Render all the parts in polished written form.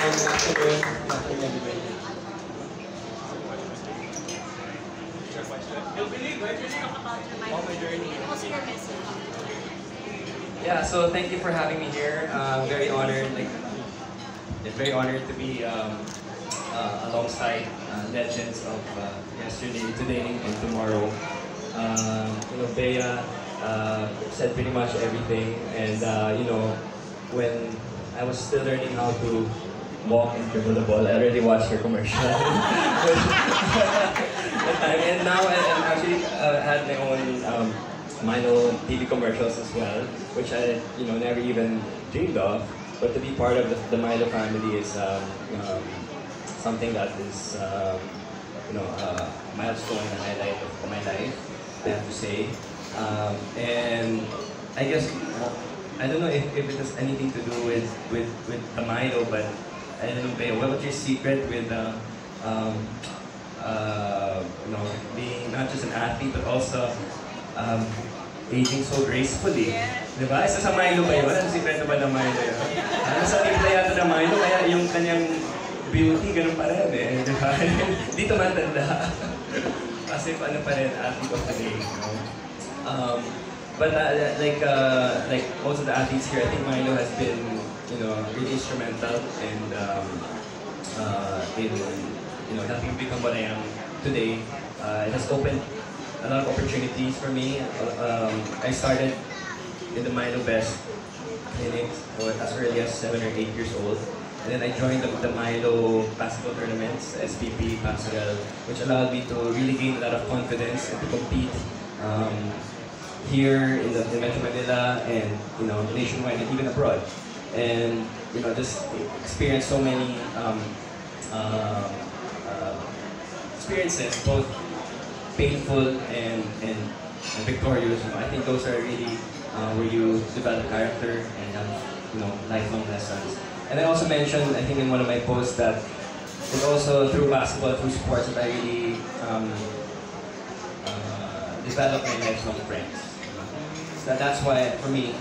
afternoon. Afternoon, everybody. Oh, my journey. Also your message. Yeah, so thank you for having me here. Very honored, very honored to be alongside legends of yesterday, today, and tomorrow. Bea said pretty much everything, and when I was still learning how to walk and dribble the ball, I already watched her commercial. That time. And now I actually had my own Milo TV commercials as well, which I never even dreamed of. But to be part of the Milo family is something that is milestone and highlight of my life, I have to say. And I guess I don't know if it has anything to do with the Milo, but I don't know, Bea, what was your secret with being not just an athlete but also aging so gracefully? Diba? Isa sa Milo ba yun? Anong sikreto ba ng Milo yun? Sa timpla yata ng Milo, kaya yung kanyang beauty, ganun pa rin eh. Diba? Hindi tumatanda. Kasi paano pa rin, athlete of the day. But like most of the athletes here, I think Milo has been really instrumental in helping me become what I am today. It has opened a lot of opportunities for me. I started in the Milo Best clinics as early as 7 or 8 years old. And then I joined the Milo basketball tournaments, SPP, Pascal, which allowed me to really gain a lot of confidence and to compete here in Metro Manila and nationwide and even abroad. And just experience so many experiences, both painful and victorious. I think those are really where you develop character and have lifelong lessons. And I also mentioned, I think in one of my posts, that it's also through basketball, through sports, that I really develop my lifelong friends. So that's why, for me,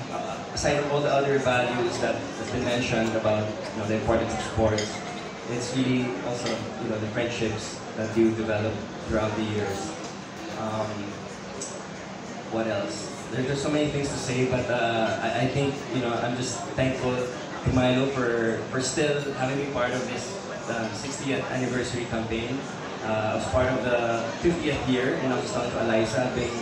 aside from all the other values that has been mentioned about the importance of sports, it's really also the friendships that you develop throughout the years. What else? There's so many things to say, but I think I'm just thankful to Milo for still having me part of this 60th anniversary campaign. I was part of the 50th year, and I was talking to Eliza. I've been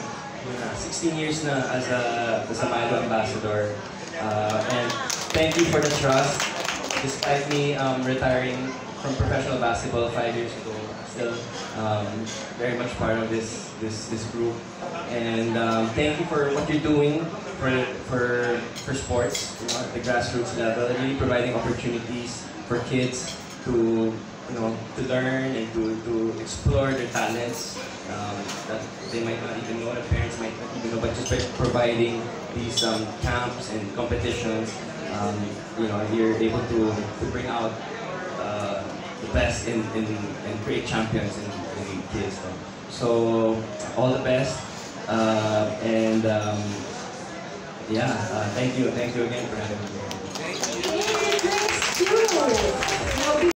16 years na as a Milo ambassador. And thank you for the trust. Despite me retiring from professional basketball 5 years ago, I'm still very much part of this group. And thank you for what you're doing for sports, at the grassroots level, really providing opportunities for kids to to learn and to explore their talents that they might not even know, the parents might not even know, but just by providing these camps and competitions, you're able to bring out the best and create champions in kids. So all the best, and thank you again for having me here. Thank you.